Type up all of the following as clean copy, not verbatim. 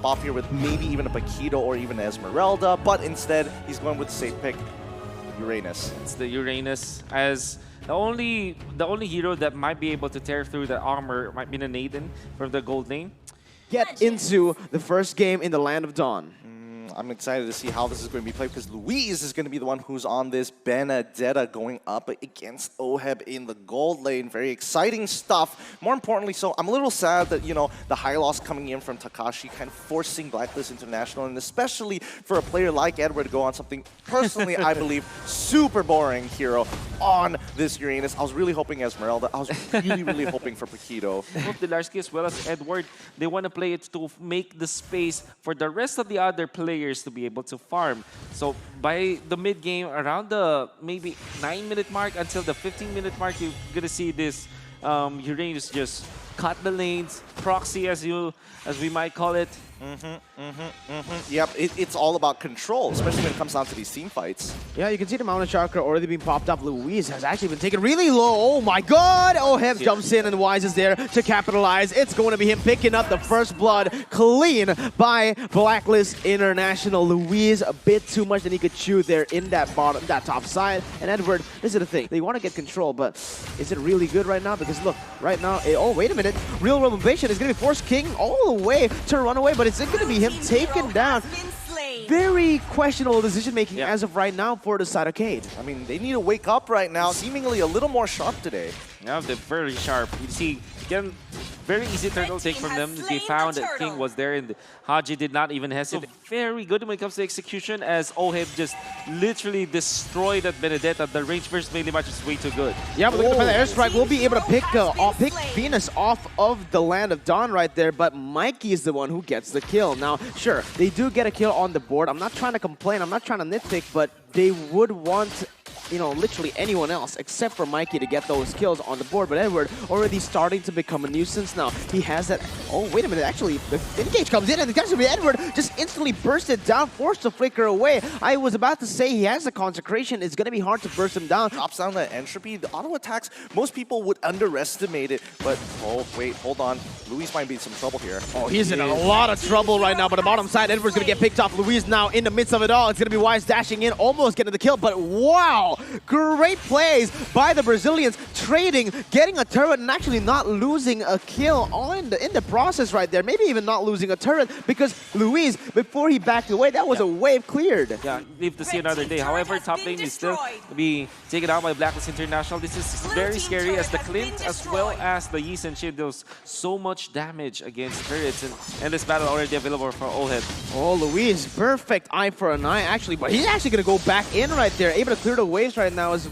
top off here with maybe even a Paquito or even Esmeralda, but instead he's going with the safe pick, Uranus. It's the Uranus, as the only hero that might be able to tear through the armor might be the Nathan from the gold lane. Get into the first game in the Land of Dawn. I'm excited to see how this is going to be played because Luis is going to be the one who's on this Benedetta going up against Oheb in the gold lane. Very exciting stuff. More importantly, so I'm a little sad that, you know, the high loss coming in from Takashi kind of forcing Blacklist International, and especially for a player like Edward to go on something, personally, I believe, super boring hero on this Uranus. I was really hoping Esmeralda. I was really hoping for Paquito. Both Delarski as well as Edward, they want to play it to make the space for the rest of the other players to be able to farm. So by the mid game, around the maybe 9-minute mark until the 15-minute mark, you're gonna see this Uranus just cut the lanes, proxy as we might call it. Yep, it's all about control, especially when it comes down to these team fights. Yeah, you can see the Mountain Chakra already being popped up. Luis has actually been taken really low. Oh my god! Oheb jumps in and Wise is there to capitalize. It's going to be him picking up the first blood clean by Blacklist International. Luis a bit too much than he could chew there in that top side. And Edward, this is the thing. They want to get control, but is it really good right now? Because look, right now, oh wait a minute. Real World Invasion is going to be Force King all the way to run away, but it's going to be him taken down. Very questionable decision-making as of right now for the side arcade. I mean, they need to wake up right now, seemingly a little more sharp today. Yeah, they're very sharp. You see, again, very easy turtle take from them. They found that King was there, and Haji did not even hesitate. So very good when it comes to execution, as Oheb just literally destroyed that Benedetta. The range versus melee match is way too good. Yeah, but look at the airstrike. We'll be able to pick Venus off of the Land of Dawn right there, but Mikey is the one who gets the kill. Now, sure, they do get a kill on the board. I'm not trying to complain. I'm not trying to nitpick, but they would want, you know, literally anyone else except for Mikey to get those kills on the board. But Edward already starting to become a nuisance now. He has that. Oh, wait a minute. Actually, the engage comes in, and the catch Edward just instantly burst it down, forced to flicker away. I was about to say he has the consecration. It's going to be hard to burst him down. Drops down the entropy. The auto attacks, most people would underestimate it. But, oh, wait, hold on. Luis might be in some trouble here. Oh, he's in a lot of trouble right now. But the bottom side, Edward's going to get picked off. Luis now in the midst of it all. It's going to be Wise dashing in, almost getting the kill. But wow, great plays by the Brazilians, trading, getting a turret, and actually not losing a kill in the process right there. Maybe even not losing a turret, because Luis, before he backed away, that was a wave cleared. Yeah, live to see another day. However, top lane is still to be taken out by Blacklist International. This is very scary, as the Clint as well as the Yi and Shield does so much damage against turrets, and this battle already available for Oheb. Oh, Luis, perfect eye for an eye, actually, but he's actually going to go back in right there, able to clear the waves right now as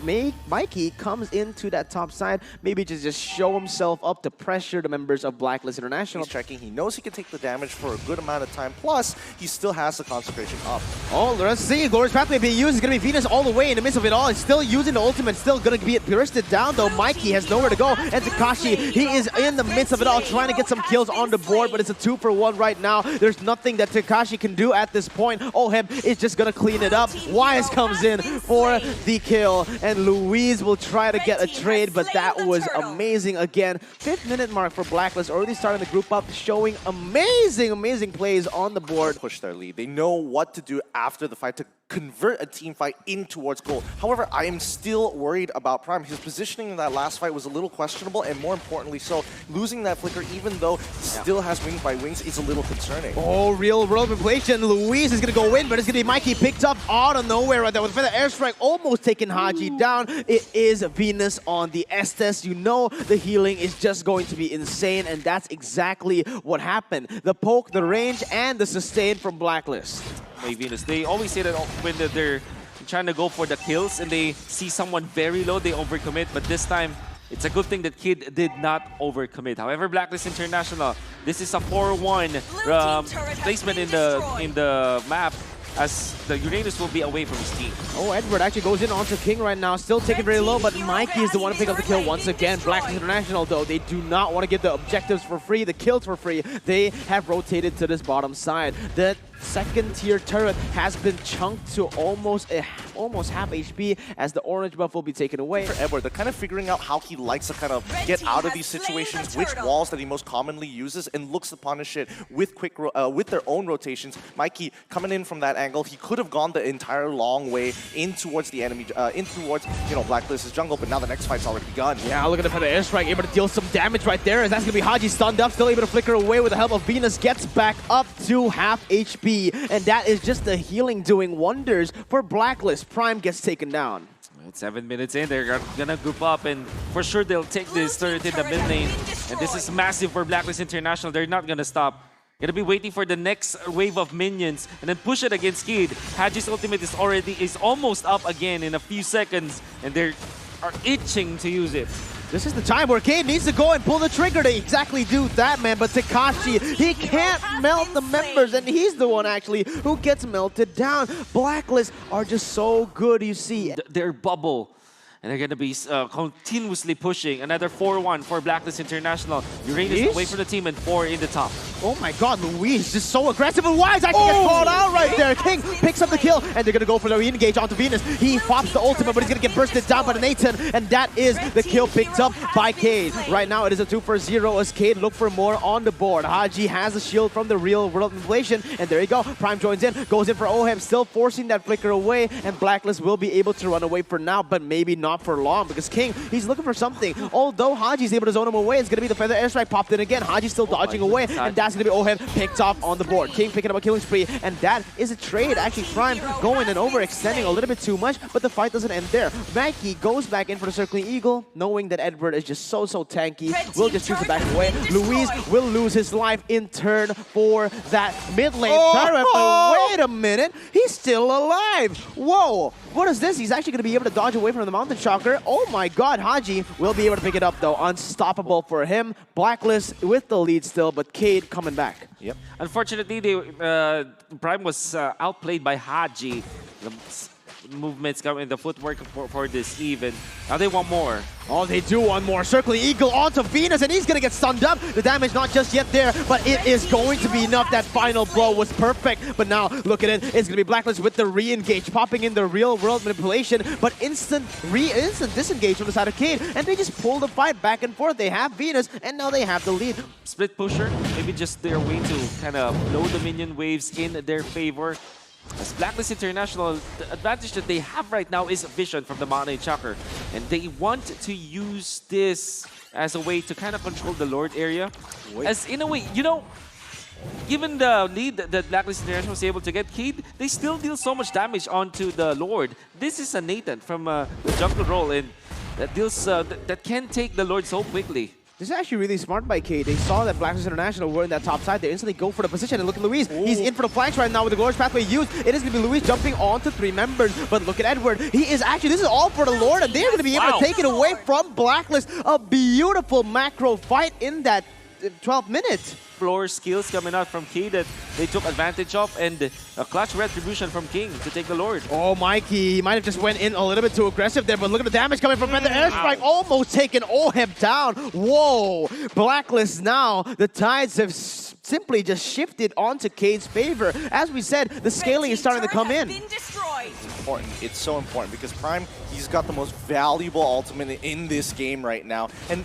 Mikey comes into that top side, maybe just show himself up to pressure the members of Blacklist International. He's checking. He knows he can take the damage for a good amount of time, plus he still has the consecration up. Oh, let's see. Glorious Pathway being used. It's going to be Venus all the way in the midst of it all. He's still using the ultimate, still going to be bursted down, though. Mikey has nowhere to go. And Takashi, he is in the midst of it all, trying to get some kills on the board, but it's a 2-for-1 right now. There's nothing that Takashi can do at this point. Oheb is just going to clean it up. Wise comes in for the kill, and Luis will try to get a trade, but that was amazing again. 5th minute mark for Blacklist, already starting the group up, showing amazing plays on the board. Push their lead. They know what to do after the fight to convert a team fight in towards gold. However, I am still worried about Prime. His positioning in that last fight was a little questionable, and more importantly so, losing that flicker, even though he still has wings by wings, is a little concerning. Oh, real world inflation. Luis is going to go in, but it's going to be Mikey picked up out of nowhere right there with the airstrike, almost taking Haji down. It is Venus on the Estes. You know the healing is just going to be insane, and that's exactly what happened. The poke, the range, and the sustain from Blacklist. Venus, they always say that when they're trying to go for the kills and they see someone very low, they overcommit. But this time, it's a good thing that Kid did not overcommit. However, Blacklist International, this is a 4-1 placement in the map, as the Uranus will be away from his team. Oh, Edward actually goes in onto King right now, still taking very low, but Mikey is the one to pick up the kill once again. Blacklist International, though, they do not want to give the objectives for free, the kills for free. They have rotated to this bottom side. That second tier turret has been chunked to almost half HP as the orange buff will be taken away. For Edward, they're kind of figuring out how he likes to kind of get out of these situations, which walls that he most commonly uses, and looks to punish it with with their own rotations. Mikey coming in from that angle, he could have gone the entire long way in towards the enemy, in towards Blacklist's jungle, but now the next fight's already begun. Yeah, look at the airstrike, able to deal some damage right there. As that's gonna be Haji stunned up, still able to flicker away with the help of Venus, gets back up to half HP, and that is just the healing doing wonders for Blacklist. Prime gets taken down. It's 7 minutes in, they're gonna group up, and for sure they'll take this turret in the mid lane. And this is massive for Blacklist International. They're not gonna stop. Gonna be waiting for the next wave of minions and then push it against Kid. Haji's ultimate is almost up again in a few seconds, and they are itching to use it. This is the time where Cade needs to go and pull the trigger to exactly do that, man. But Takashi, he can't melt the members, and he's the one actually who gets melted down. Blacklist are just so good, you see. Their bubble. And they're going to be continuously pushing. Another 4-1 for Blacklist International. Uranus away from the team and 4 in the top. Oh my god, Luis just so aggressive, and Wise actually gets called out right there. King picks up the kill, and they're going to go for the re-engage onto Venus. He pops the ultimate, but he's going to get bursted down by the Nathan, and that is the kill picked up by Cade. Right now, it is a 2-for-0 as Cade look for more on the board. Haji has a shield from the real world inflation, and there you go. Prime joins in, goes in for Ohem, still forcing that flicker away, and Blacklist will be able to run away for now, but maybe not for long, because King, he's looking for something. Although Haji's able to zone him away, it's going to be the Feather Airstrike popped in again. Haji's still dodging away, and that's going to be Ohem picked off on the board. King picking up a killing spree, and that is a trade. Actually, Prime going and overextending a little bit too much, but the fight doesn't end there. Maggie goes back in for the Circling Eagle, knowing that Edward is just so tanky. Will just choose to back away. Luis will lose his life in turn for that mid lane turret, but wait a minute, he's still alive. Whoa, what is this? He's actually going to be able to dodge away from the Mountain Shocker. Oh my god, Haji will be able to pick it up though. Unstoppable for him. Blacklist with the lead still, but Cade coming back. Yep. Unfortunately, Prime was outplayed by Haji. The movements coming, the footwork for this Eve, and now they want more. Oh, they do want more. Circling Eagle onto Venus, and he's going to get stunned up. The damage not just yet there, but it is going to be enough. That final blow was perfect. But now, look at it. It's going to be Blacklist with the re-engage, popping in the real-world manipulation, but instant disengage from the side of Cade, and they just pull the fight back and forth. They have Venus, and now they have the lead. Split pusher, maybe just their way to kind of blow the minion waves in their favor. As Blacklist International, the advantage that they have right now is vision from the Mountain Shocker, and they want to use this as a way to kind of control the Lord area. As in a way, given the lead that Blacklist International was able to get, Cade, they still deal so much damage onto the Lord. This is a Nathan from the jungle role, and that deals that can take the Lord so quickly. This is actually really smart by Cade. They saw that Blacklist International were in that top side. They instantly go for the position. And look at Luis. He's in for the flanks right now with the Glorious Pathway used. It is going to be Luis jumping onto 3 members. But look at Edward. He is actually, this is all for the Lord. And they're going to be able to take it away from Blacklist. A beautiful macro fight in that 12 minutes. Floor skills coming out from Cade that they took advantage of, and a clutch retribution from King to take the Lord. Oh, Mikey, he might have just went in a little bit too aggressive there, but look at the damage coming from the airstrike, almost taking Oheb down. Whoa, Blacklist now, the tides have simply just shifted onto Cade's favor. As we said, the scaling is starting to come in. It's so important because Prime, he's got the most valuable ultimate in this game right now. And,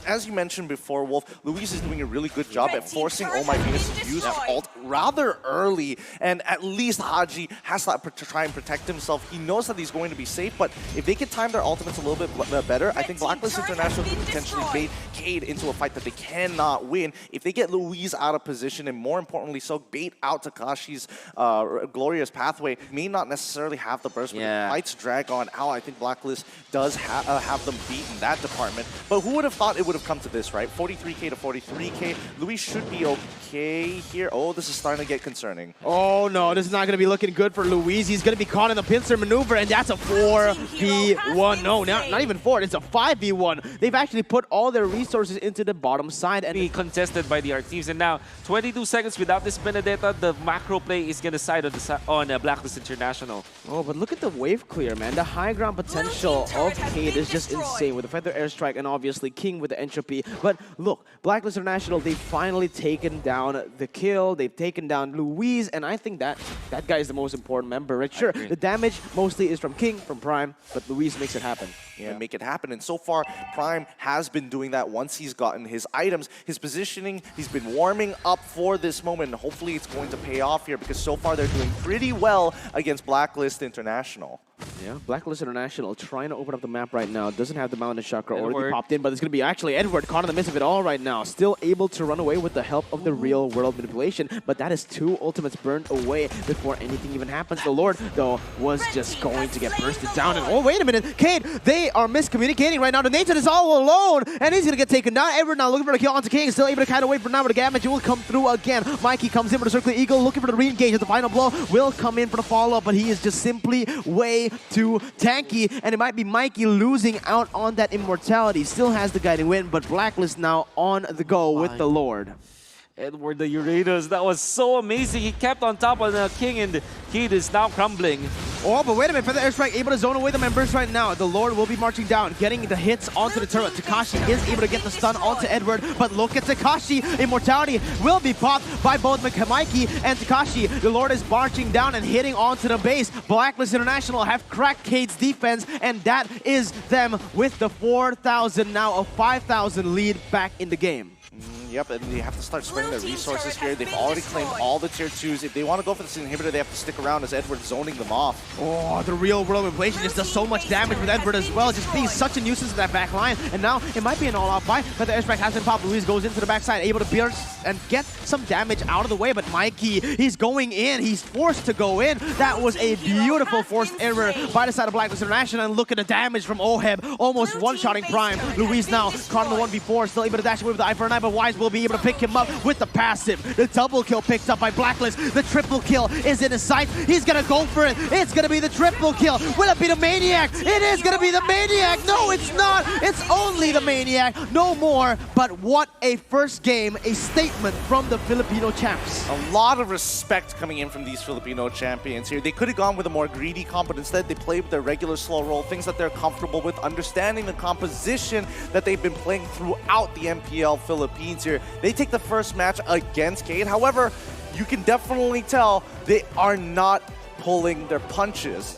as you mentioned before, Wolf, Luis is doing a really good job at forcing Oh My Venus to use that ult rather early. And at least Haji has to try and protect himself. He knows that he's going to be safe, but if they could time their ultimates a little bit better, I think Blacklist International could potentially bait Cade into a fight that they cannot win. If they get Luis out of position, and more importantly so, bait out Takashi's Glorious Pathway, may not necessarily have the burst, but if fights drag on out, I think Blacklist does have them beat in that department. But who would have thought it would have come to this, right? 43k to 43k. Luis should be okay here. Oh, this is starting to get concerning. Oh no, this is not going to be looking good for Luis. He's going to be caught in the pincer maneuver, and that's a 4v1. No, not even 4. It's a 5v1. They've actually put all their resources into the bottom side. And be contested by the Arc teams, and now now. 22 seconds without this Benedetta. The macro play is going to side on Blacklist International. Oh, but look at the wave clear, man. The high ground potential of Cade is just insane with the Feather Airstrike and obviously King with the entropy. But look, Blacklist International, they've finally taken down the kill. They've taken down Louise, and I think that guy is the most important member, right? Sure, the damage mostly is from King, from Prime, but Louise makes it happen. Yeah, make it happen. And so far, Prime has been doing that once he's gotten his items, his positioning. He's been warming up for this moment, and hopefully it's going to pay off here because so far they're doing pretty well against Blacklist International. Yeah, Blacklist International trying to open up the map right now. Doesn't have the Mountain Chakra already popped in, but it's going to be actually Edward caught in the midst of it all right now. Still able to run away with the help of the real world manipulation, but that is 2 ultimates burned away before anything even happens. The Lord, though, was just going to get bursted down. And oh, wait a minute, Cade, they are miscommunicating right now. The Nathan is all alone, and he's going to get taken down. Edward now looking for the kill onto King, still able to kind of wait for now, but the damage will come through again. Mikey comes in for the Circular Eagle, looking for the re-engage. The final blow will come in for the follow-up, but he is just simply way too tanky, and it might be Mikey losing out on that immortality. Still has the guiding win, but Blacklist now on the go with the Lord. Edward the Uranus, that was so amazing. He kept on top of the King, and the Kid is now crumbling. Oh, but wait a minute, for the airstrike, able to zone away the members right now. The Lord will be marching down, getting the hits onto the turret. Takashi is able to get the stun onto Edward, but look at Takashi. Immortality will be popped by both Mikey and Takashi. The Lord is marching down and hitting onto the base. Blacklist International have cracked Cade's defense, and that is them with the 4,000, now a 5,000 lead back in the game. Yep, and they have to start spending their resources here. They've already claimed all the tier 2s. If they want to go for this inhibitor, they have to stick around as Edward's zoning them off. Oh, the real world manipulation just does so much damage with Edward as well, just being such a nuisance in that back line. And now it might be an all-out fight, but the airstrike has been popped. Luis goes into the backside, able to pierce and get some damage out of the way, but Mikey, he's going in. He's forced to go in. That was a beautiful forced error by the side of Blacklist International, and look at the damage from Oheb, almost one-shotting Prime. Luis now caught on the 1v4, still able to dash away with the eye for an eye, but Wise will be able to pick him up with the passive. The double kill picked up by Blacklist. The triple kill is in his sight. He's gonna go for it. It's gonna be the triple kill. Will it be the Maniac? It is gonna be the Maniac. No, it's not. It's only the Maniac. No more. But what a first game, a statement from the Filipino champs. A lot of respect coming in from these Filipino champions here. They could have gone with a more greedy comp, but instead they played with their regular slow roll, things that they're comfortable with, understanding the composition that they've been playing throughout the MPL Philippines here. They take the first match against Cade. However, you can definitely tell they are not pulling their punches.